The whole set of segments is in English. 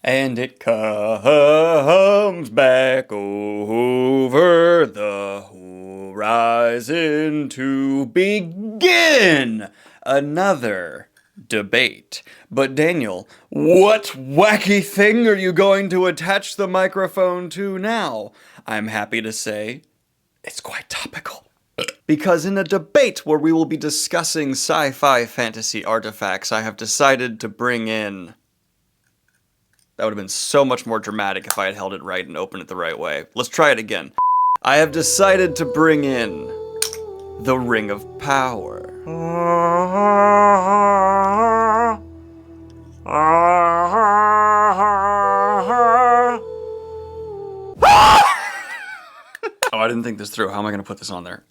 And it comes back over the horizon to begin another debate. But Daniel, what wacky thing are you going to attach the microphone to now? I'm happy to say it's quite topical. Because in a debate where we will be discussing sci-fi fantasy artifacts, I have decided to bring in... That would have been so much more dramatic if I had held it right and opened it the right way. Let's try it again. I have decided to bring in the Ring of Power. Oh, I didn't think this through. How am I going to put this on there?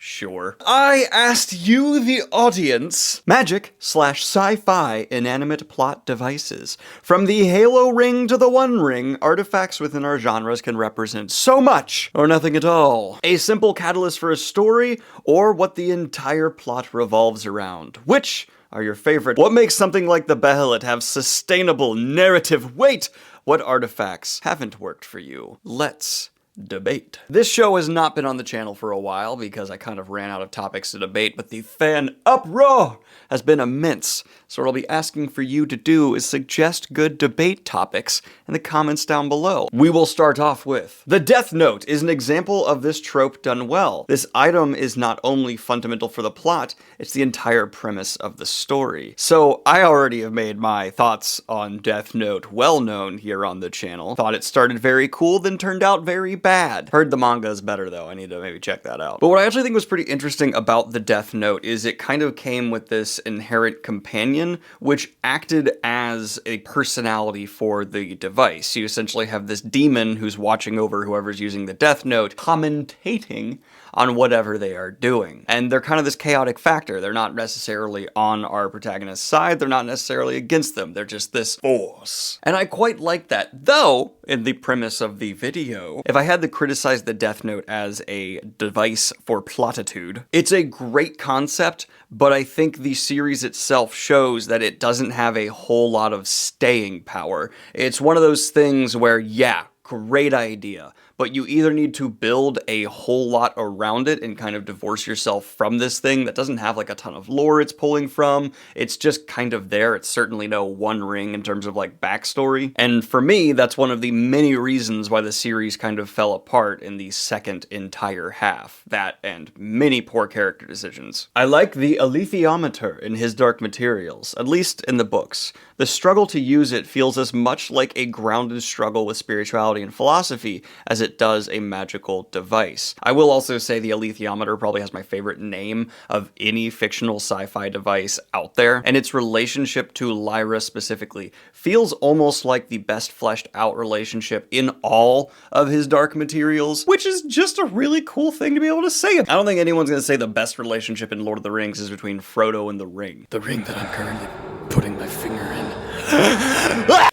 Sure. I asked you, the audience, magic/sci-fi inanimate plot devices. From the Halo ring to the One Ring, artifacts within our genres can represent so much or nothing at all. A simple catalyst for a story, or what the entire plot revolves around. Which are your favorite? What makes something like the Behelit have sustainable narrative weight? What artifacts haven't worked for you? Let's debate. This show has not been on the channel for a while because I kind of ran out of topics to debate, but the fan uproar has been immense. So what I'll be asking for you to do is suggest good debate topics in the comments down below. We will start off with, the Death Note is an example of this trope done well. This item is not only fundamental for the plot, it's the entire premise of the story. So I already have made my thoughts on Death Note well known here on the channel. Thought it started very cool, then turned out very bad. Heard the manga is better though, I need to maybe check that out. But what I actually think was pretty interesting about the Death Note is it kind of came with this inherent companion, which acted as a personality for the device. You essentially have this demon who's watching over whoever's using the Death Note, commentating on whatever they are doing. And they're kind of this chaotic factor. They're not necessarily on our protagonist's side, they're not necessarily against them, they're just this force. And I quite like that, though, in the premise of the video, if I had to criticize the Death Note as a device for plotitude, it's a great concept, but I think the series itself shows that it doesn't have a whole lot of staying power. It's one of those things where, yeah, great idea, but you either need to build a whole lot around it and kind of divorce yourself from this thing that doesn't have like a ton of lore it's pulling from. It's just kind of there. It's certainly no One Ring in terms of like backstory. And for me, that's one of the many reasons why the series kind of fell apart in the second entire half. That and many poor character decisions. I like the alethiometer in his Dark Materials, at least in the books. The struggle to use it feels as much like a grounded struggle with spirituality and philosophy as it does a magical device. I will also say the alethiometer probably has my favorite name of any fictional sci-fi device out there, and its relationship to Lyra specifically feels almost like the best fleshed out relationship in all of his Dark Materials, which is just a really cool thing to be able to say. I don't think anyone's going to say the best relationship in Lord of the Rings is between Frodo and the ring. The ring that I'm currently putting my finger in.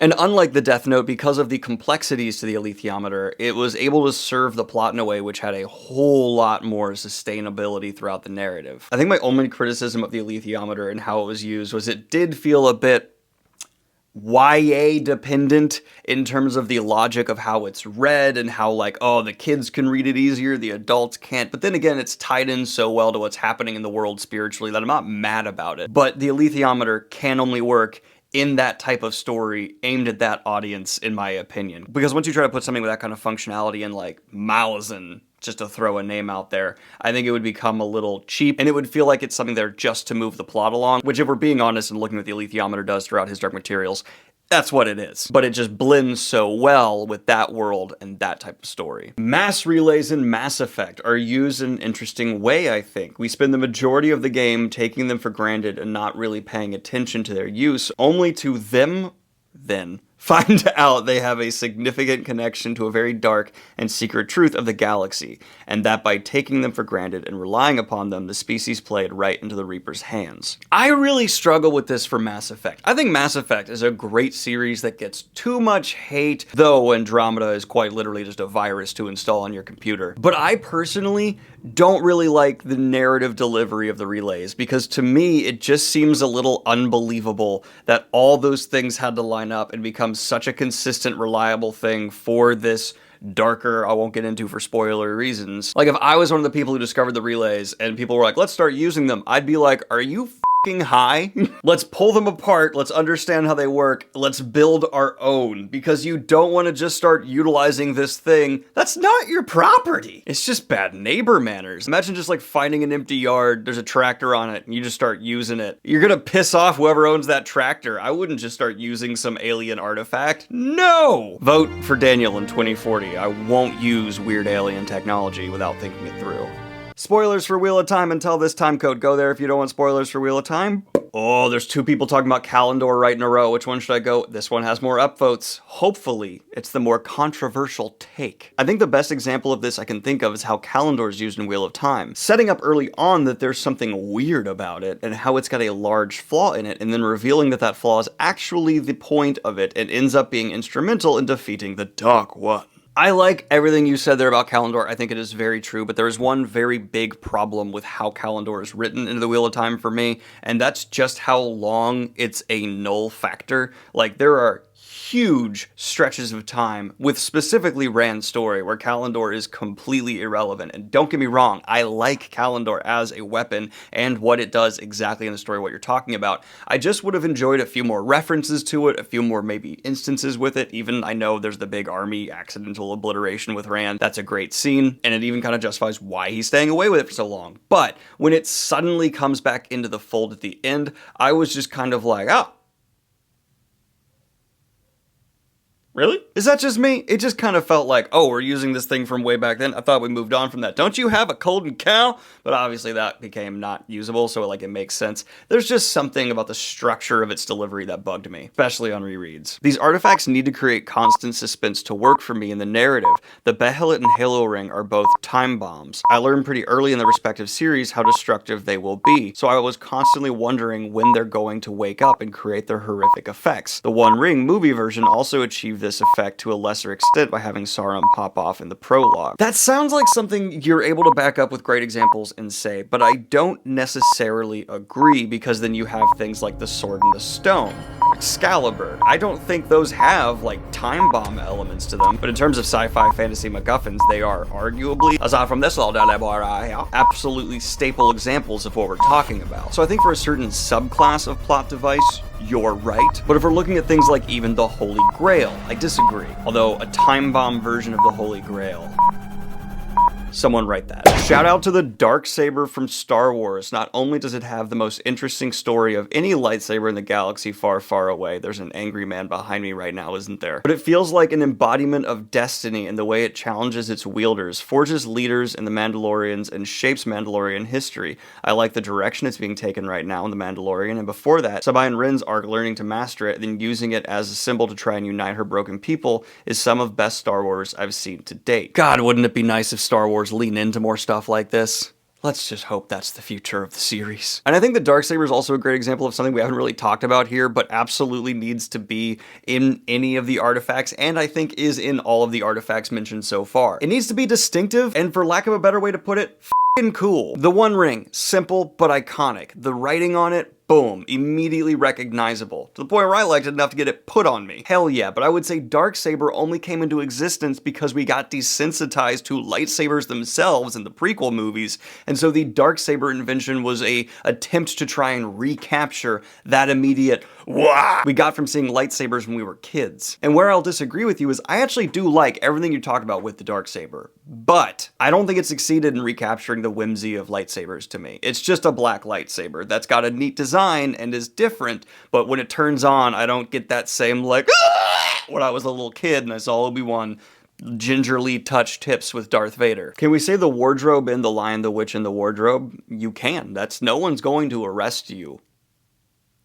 And unlike the Death Note, because of the complexities to the alethiometer, it was able to serve the plot in a way which had a whole lot more sustainability throughout the narrative. I think my only criticism of the alethiometer and how it was used was it did feel a bit YA dependent in terms of the logic of how it's read and how like, oh, the kids can read it easier, the adults can't. But then again, it's tied in so well to what's happening in the world spiritually that I'm not mad about it. But the alethiometer can only work in that type of story aimed at that audience, in my opinion. Because once you try to put something with that kind of functionality in like Malazan, just to throw a name out there, I think it would become a little cheap, and it would feel like it's something there just to move the plot along, which if we're being honest and looking at what the alethiometer does throughout his Dark Materials, that's what it is. But it just blends so well with that world and that type of story. Mass relays in Mass Effect are used in an interesting way, I think. We spend the majority of the game taking them for granted and not really paying attention to their use, only to them then find out they have a significant connection to a very dark and secret truth of the galaxy, and that by taking them for granted and relying upon them, the species played right into the Reaper's hands. I really struggle with this for Mass Effect. I think Mass Effect is a great series that gets too much hate, though Andromeda is quite literally just a virus to install on your computer. But I personally don't really like the narrative delivery of the relays, because to me, it just seems a little unbelievable that all those things had to line up and become such a consistent, reliable thing for this darker, I won't get into for spoiler reasons. Like, if I was one of the people who discovered the relays and people were like, let's start using them, I'd be like, are you f***ing high? Let's pull them apart, let's understand how they work, let's build our own, because you don't want to just start utilizing this thing that's not your property. It's just bad neighbor manners. Imagine just like finding an empty yard, there's a tractor on it, and you just start using it. You're gonna piss off whoever owns that tractor. I wouldn't just start using some alien artifact. No! Vote for Daniel in 2040. I won't use weird alien technology without thinking it through. Spoilers for Wheel of Time until this time code. Go there if you don't want spoilers for Wheel of Time. Oh, there's two people talking about Kalendor right in a row. Which one should I go? This one has more upvotes. Hopefully, it's the more controversial take. I think the best example of this I can think of is how Kalendor is used in Wheel of Time. Setting up early on that there's something weird about it and how it's got a large flaw in it, and then revealing that that flaw is actually the point of it and ends up being instrumental in defeating the Dark One. I like everything you said there about Kalendor. I think it is very true, but there is one very big problem with how Kalendor is written into the Wheel of Time for me, and that's just how long it's a null factor. Like, there are huge stretches of time with specifically Rand's story where Kalendor is completely irrelevant. And don't get me wrong, I like Kalendor as a weapon and what it does exactly in the story, what you're talking about. I just would have enjoyed a few more references to it, a few more maybe instances with it. Even I know there's the big army accidental obliteration with Rand. That's a great scene, and it even kind of justifies why he's staying away with it for so long. But when it suddenly comes back into the fold at the end, I was just kind of like, oh, really? Is that just me? It just kind of felt like, oh, we're using this thing from way back then. I thought we moved on from that. Don't you have a golden cow? But obviously that became not usable, so like it makes sense. There's just something about the structure of its delivery that bugged me, especially on rereads. These artifacts need to create constant suspense to work for me in the narrative. The Behelit and Halo Ring are both time bombs. I learned pretty early in the respective series how destructive they will be, so I was constantly wondering when they're going to wake up and create their horrific effects. The One Ring movie version also achieved this effect to a lesser extent by having Sauron pop off in the prologue. That sounds like something you're able to back up with great examples and say, but I don't necessarily agree, because then you have things like the Sword and the Stone, Excalibur. I don't think those have like time bomb elements to them, but in terms of sci-fi fantasy MacGuffins, they are arguably, aside from this absolutely staple examples of what we're talking about. So I think for a certain subclass of plot device, you're right. But if we're looking at things like even the Holy Grail, I disagree. Although a time bomb version of the Holy Grail, someone write that. Shout out to the Darksaber from Star Wars. Not only does it have the most interesting story of any lightsaber in the galaxy far, far away. There's an angry man behind me right now, isn't there? But it feels like an embodiment of destiny in the way it challenges its wielders, forges leaders in the Mandalorians, and shapes Mandalorian history. I like the direction it's being taken right now in The Mandalorian, and before that, Sabine and Wren's arc learning to master it, then using it as a symbol to try and unite her broken people is some of best Star Wars I've seen to date. God, wouldn't it be nice if Star Wars lean into more stuff like this? Let's just hope that's the future of the series. And I think the Darksaber is also a great example of something we haven't really talked about here, but absolutely needs to be in any of the artifacts, and I think is in all of the artifacts mentioned so far. It needs to be distinctive, and for lack of a better way to put it, f***ing cool. The One Ring, simple but iconic. The writing on it, boom, immediately recognizable, to the point where I liked it enough to get it put on me. Hell yeah, but I would say Darksaber only came into existence because we got desensitized to lightsabers themselves in the prequel movies, and so the Darksaber invention was a attempt to try and recapture that immediate wah we got from seeing lightsabers when we were kids. And where I'll disagree with you is I actually do like everything you talked about with the Darksaber, but I don't think it succeeded in recapturing the whimsy of lightsabers to me. It's just a black lightsaber that's got a neat design and is different, but when it turns on, I don't get that same like, ah! When I was a little kid and I saw Obi-Wan gingerly touch tips with Darth Vader. Can we say the wardrobe in The Lion, the Witch, and the Wardrobe? You can. That's, no one's going to arrest you.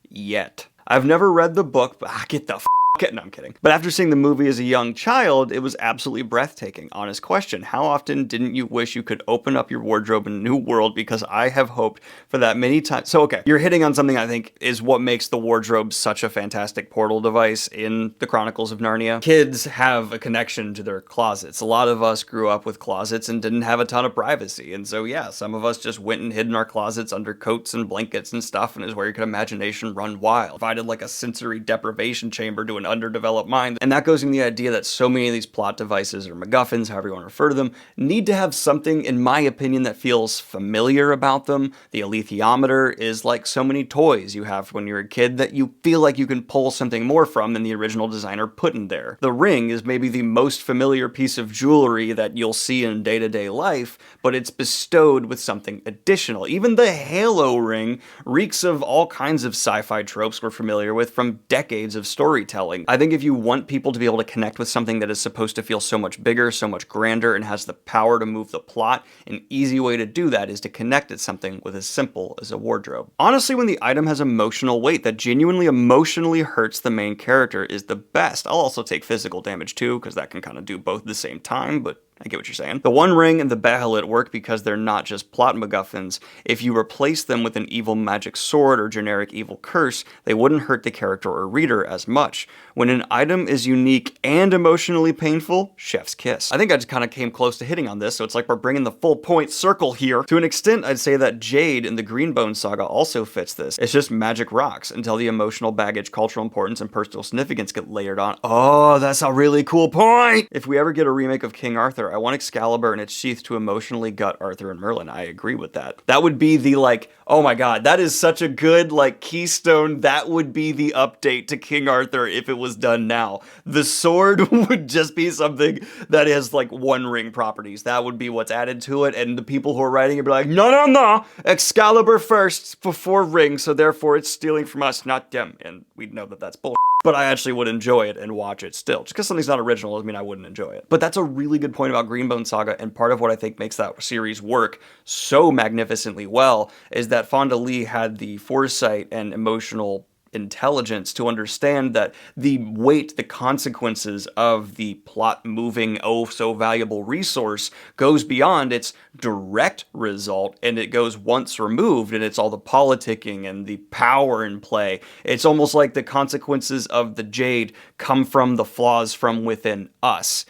Yet. I've never read the book, but get the f it. No, I'm kidding. But after seeing the movie as a young child, it was absolutely breathtaking. Honest question. How often didn't you wish you could open up your wardrobe in a new world? Because I have hoped for that many times. So, okay, you're hitting on something I think is what makes the wardrobe such a fantastic portal device in the Chronicles of Narnia. Kids have a connection to their closets. A lot of us grew up with closets and didn't have a ton of privacy. And so, yeah, some of us just went and hid in our closets under coats and blankets and stuff, and is where your imagination run wild. Provided like a sensory deprivation chamber to an underdeveloped mind. And that goes in the idea that so many of these plot devices, or MacGuffins, however you want to refer to them, need to have something, in my opinion, that feels familiar about them. The alethiometer is like so many toys you have when you're a kid that you feel like you can pull something more from than the original designer put in there. The ring is maybe the most familiar piece of jewelry that you'll see in day-to-day life, but it's bestowed with something additional. Even the halo ring reeks of all kinds of sci-fi tropes we're familiar with from decades of storytelling. I think if you want people to be able to connect with something that is supposed to feel so much bigger, so much grander, and has the power to move the plot, an easy way to do that is to connect it something with as simple as a wardrobe. Honestly, when the item has emotional weight that genuinely emotionally hurts the main character is the best. I'll also take physical damage too, because that can kind of do both at the same time, but I get what you're saying. The One Ring and the Bahamut work because they're not just plot MacGuffins. If you replace them with an evil magic sword or generic evil curse, they wouldn't hurt the character or reader as much. When an item is unique and emotionally painful, chef's kiss. I think I just kind of came close to hitting on this, so it's like we're bringing the full point circle here. To an extent, I'd say that Jade in the Greenbone saga also fits this. It's just magic rocks until the emotional baggage, cultural importance, and personal significance get layered on. Oh, that's a really cool point! If we ever get a remake of King Arthur, I want Excalibur and its sheath to emotionally gut Arthur and Merlin. I agree with that. That would be the like, oh my god, that is such a good like keystone. That would be the update to King Arthur if it was done now. The sword would just be something that has like One Ring properties. That would be what's added to it, and the people who are writing it be like, no, no, no, Excalibur first before Ring, so therefore it's stealing from us, not them. And we'd know that that's bull. But I actually would enjoy it and watch it still. Just because something's not original doesn't mean I wouldn't enjoy it. But that's a really good point about Greenbone Saga, and part of what I think makes that series work so magnificently well is that Fonda Lee had the foresight and emotional intelligence to understand that the weight, the consequences of the plot moving, oh so valuable resource goes beyond its direct result, and it goes once removed, and it's all the politicking and the power in play. It's almost like the consequences of the Jade come from the flaws from within us.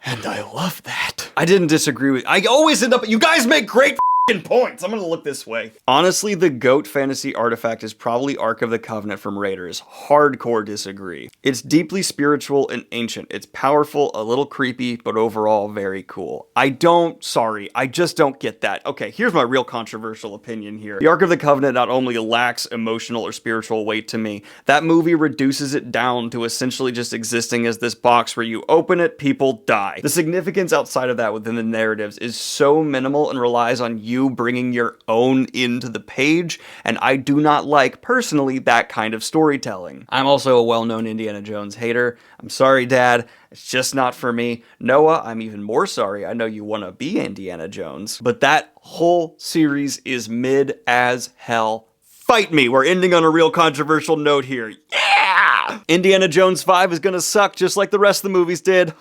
And I love that. I didn't disagree with, I always end up, you guys make great points. I'm gonna look this way. Honestly, the GOAT fantasy artifact is probably Ark of the Covenant from Raiders. Hardcore disagree. It's deeply spiritual and ancient. It's powerful, a little creepy, but overall very cool. I just don't get that. Okay, here's my real controversial opinion here. The Ark of the Covenant not only lacks emotional or spiritual weight to me, that movie reduces it down to essentially just existing as this box where you open it, people die. The significance outside of that within the narratives is so minimal and relies on you bringing your own into the page, and I do not like, personally, that kind of storytelling. I'm also a well-known Indiana Jones hater. I'm sorry, Dad. It's just not for me. Noah, I'm even more sorry. I know you want to be Indiana Jones, but that whole series is mid as hell. Fight me! We're ending on a real controversial note here. Yeah! Indiana Jones 5 is gonna suck just like the rest of the movies did.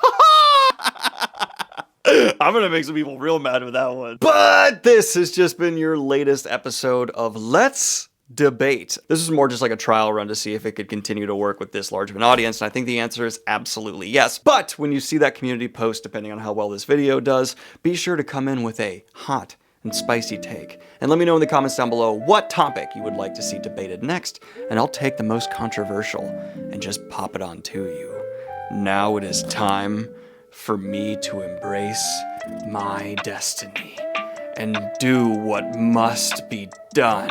I'm gonna make some people real mad with that one. But this has just been your latest episode of Let's Debate. This is more just like a trial run to see if it could continue to work with this large of an audience, and I think the answer is absolutely yes. But when you see that community post, depending on how well this video does, be sure to come in with a hot and spicy take, and let me know in the comments down below what topic you would like to see debated next, and I'll take the most controversial and just pop it on to you. Now it is time for me to embrace my destiny and do what must be done.